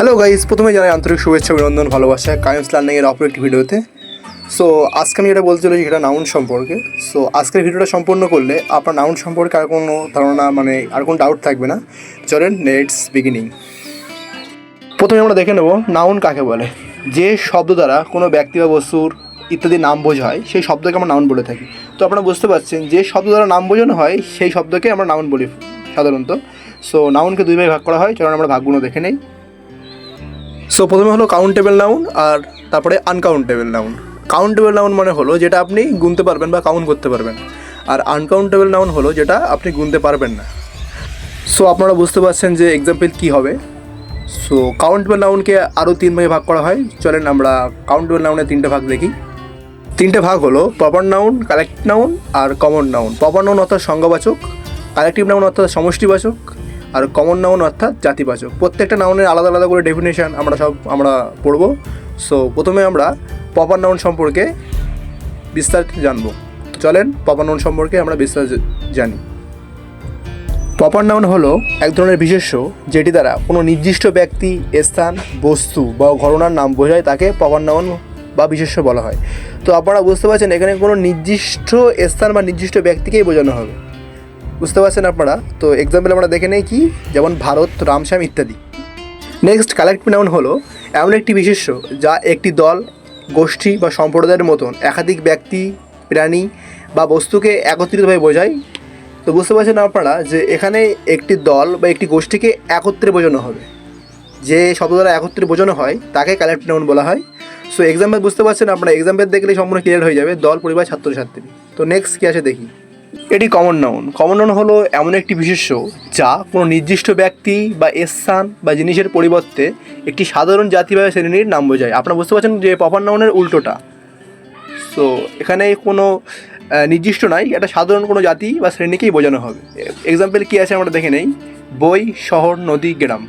Hello guys, প্রথমে জানাই আন্তরিক শুভেচ্ছা অভিনন্দন ভালোবাসা কায়েমস লার্নিংয়ের অপর একটি ভিডিওতে। সো আজকে আমি যেটা বলতে চলেছি সেটা নাউন সম্পর্কে। সো আজকের ভিডিওটা সম্পূর্ণ করলে আপনার নাউন সম্পর্কে আর কোনো ধারণা আর কোনো ডাউট থাকবে না। চলেন লেটস বিগিনিং। প্রথমে আমরা দেখে নেব নাউন কাকে বলে। যে শব্দ দ্বারা কোনো ব্যক্তি বা বস্তুর ইত্যাদি নাম বোঝায় সেই শব্দকে আমরা নাউন বলে থাকি। তো আপনারা বুঝতে পারছেন যে শব্দ দ্বারা নাম বোঝানো হয় সেই শব্দকে আমরা নাউন বলি সাধারণত। সো নাউনকে দুই ভাগে ভাগ করা হয়, চলুন আমরা ভাগগুলো দেখে নেই। সো প্রথমে হলো কাউন্টেবল নাউন আর তারপরে আনকাউন্টেবল নাউন। কাউন্টেবল নাউন মানে হলো যেটা আপনি গুনতে পারবেন বা কাউন্ট করতে পারবেন, আর আনকাউন্টেবল নাউন হলো যেটা আপনি গুনতে পারবেন না। সো আপনারা বুঝতে পারছেন যে এক্সাম্পল কী হবে। সো কাউন্টেবল নাউনকে আরও তিন ভাগে ভাগ করা হয়, চলেন আমরা কাউন্টেবল নাউনের তিনটে ভাগ দেখি। তিনটে ভাগ হলো প্রপার নাউন, কালেক্টিভ নাউন আর কমন নাউন। প্রপার নাউন অর্থাৎ সংজ্ঞাবাচক, কালেক্টিভ নাউন অর্থাৎ সমষ্টিবাচক, আর কমন নাউন অর্থাৎ জাতিবাচক। প্রত্যেকটা নাউনের আলাদা আলাদা করে ডেফিনেশান আমরা পড়ব। সো প্রথমে আমরা প্রপার নাউন সম্পর্কে বিস্তারিত জানব। চলেন প্রপার নাউন সম্পর্কে আমরা বিস্তারিত জানি। প্রপার নাউন হলো এক ধরনের বিশেষ্য যেটি দ্বারা কোনো নির্দিষ্ট ব্যক্তি, স্থান, বস্তু বা ঘটনার নাম বোঝায়, তাকে প্রপার নাউন বা বিশেষ্য বলা হয়। তো আপনারা বুঝতে পারছেন এখানে কোনো নির্দিষ্ট স্থান বা নির্দিষ্ট ব্যক্তিকেই বোঝানো হবে, বুঝতে পারছেন আপনারা। তো এক্সাম্পল আমরা দেখে নেই কি, যেমন ভারত, রামশ্যাম ইত্যাদি। নেক্সট কালেক্টিভ নাউন হলো এমন একটি বিশেষ্য যা একটি দল, গোষ্ঠী বা সম্প্রদায়ের মতন একাধিক ব্যক্তি, প্রাণী বা বস্তুকে একত্রিতভাবে বোঝায়। তো বুঝতে পারছেন আপনারা যে এখানে একটি দল বা একটি গোষ্ঠীকে একত্রে বোঝানো হবে। যে শব্দ দ্বারা একত্রে বোঝানো হয় তাকে কালেক্টিভ নাউন বলা হয়। সো এক্সাম্পল বুঝতে পারছেন আপনারা, এক্সাম্পল দেখলে সম্পূর্ণ ক্লিয়ার হয়ে যাবে, দল, পরিবার, ছাত্রছাত্রী। তো নেক্সট কী আছে দেখি। এটি কমন নাউন। কমন নাউন হলো এমন একটি বিশেষ্য যা কোনো নির্দিষ্ট ব্যক্তি বা স্থান বা জিনিসের পরিবর্তে একটি সাধারণ জাতি বা শ্রেণীর নাম বোঝায়। আপনারা বুঝতে পারছেন যে প্রপার নাউনের উল্টোটা। সো এখানে কোনো নির্দিষ্ট নাই, একটা সাধারণ কোনো জাতি বা শ্রেণীকেই বোঝানো হবে। এক্সাম্পল কী আছে আমরা দেখে নেই। বই, শহর, নদী, গ্রাম।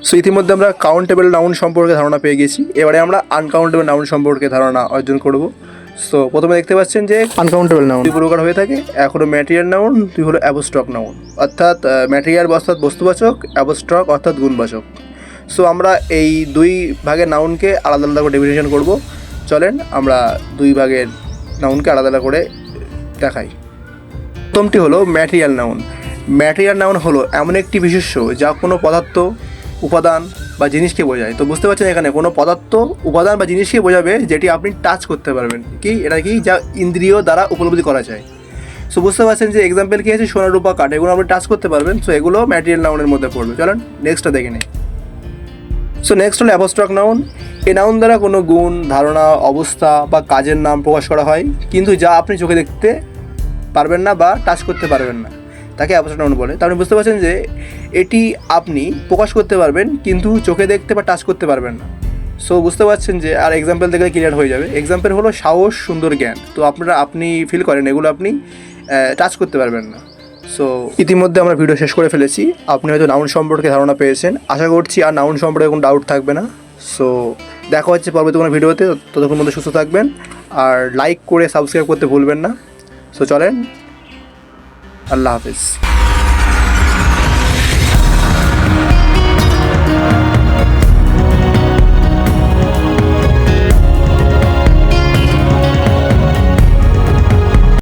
সো ইতিমধ্যে আমরা কাউন্টেবল নাউন সম্পর্কে ধারণা পেয়ে গেছি। এবারে আমরা আনকাউন্টেবল নাউন সম্পর্কে ধারণা অর্জন করব। সো প্রথমে দেখতে পাচ্ছেন যে আনকাউন্টেবল নাউন দুই প্রকার হয়ে থাকে। এক হলো ম্যাটেরিয়াল নাউন, দুই হলো অ্যাবস্ট্রাক্ট নাউন। অর্থাৎ ম্যাটেরিয়াল অর্থাৎ বস্তুবাচক, অ্যাবস্ট্রাক্ট অর্থাৎ গুণবাচক। সো আমরা এই দুই ভাগের নাউনকে আলাদা আলাদা করে ডেফিনেশন করব। চলেন আমরা দুই ভাগের নাউনকে আলাদা আলাদা করে দেখাই। প্রথমটি হলো ম্যাটেরিয়াল নাউন। ম্যাটেরিয়াল নাউন হলো এমন একটি বিশেষ্য যা কোনো পদার্থ, উপাদান বা জিনিসকে বোঝায়। তো বুঝতে পারছেন এখানে কোনো পদার্থ, উপাদান বা জিনিসকে বোঝাবে যেটি আপনি টাচ করতে পারবেন। কি এটা কি, যা ইন্দ্রিয় দ্বারা উপলব্ধি করা যায়। সো বুঝতে পারছেন যে এক্সাম্পল কী আছে, সোনা, রূপা, কাঠ, এগুলো আপনি টাচ করতে পারবেন। সো এগুলো ম্যাটেরিয়াল নাউনের মধ্যে পড়বে। চলেন নেক্সটটা দেখে নিই। সো নেক্সট হলো অ্যাবস্ট্রাক্ট নাউন। এই নাউন দ্বারা কোনো গুণ, ধারণা, অবস্থা বা কাজের নাম প্রকাশ করা হয়, কিন্তু যা আপনি চোখে দেখতে পারবেন না বা টাচ করতে পারবেন না, তাকে অ্যাবস্ট্রাক্ট নাউন বলে। তা আপনি বুঝতে পারছেন যে এটি আপনি প্রকাশ করতে পারবেন কিন্তু চোখে দেখতে বা টাচ করতে পারবেন না। সো বুঝতে পারছেন যে, আর এক্সাম্পল দেখলে ক্লিয়ার হয়ে যাবে। এক্সাম্পল হলো সাহস, সুন্দর, জ্ঞান। তো আপনি ফিল করেন এগুলো আপনি টাচ করতে পারবেন না। সো ইতিমধ্যে আমরা ভিডিও শেষ করে ফেলেছি। আপনি হয়তো নাউন সম্পর্কে ধারণা পেয়েছেন, আশা করছি আর নাউন সম্পর্কে কোনো ডাউট থাকবে না। সো দেখা হচ্ছে পরবর্তী কোনো ভিডিওতে। ততক্ষণ মধ্যে সুস্থ থাকবেন আর লাইক করে সাবস্ক্রাইব করতে ভুলবেন না। সো চলেন, আল্লাহ হাফিজ।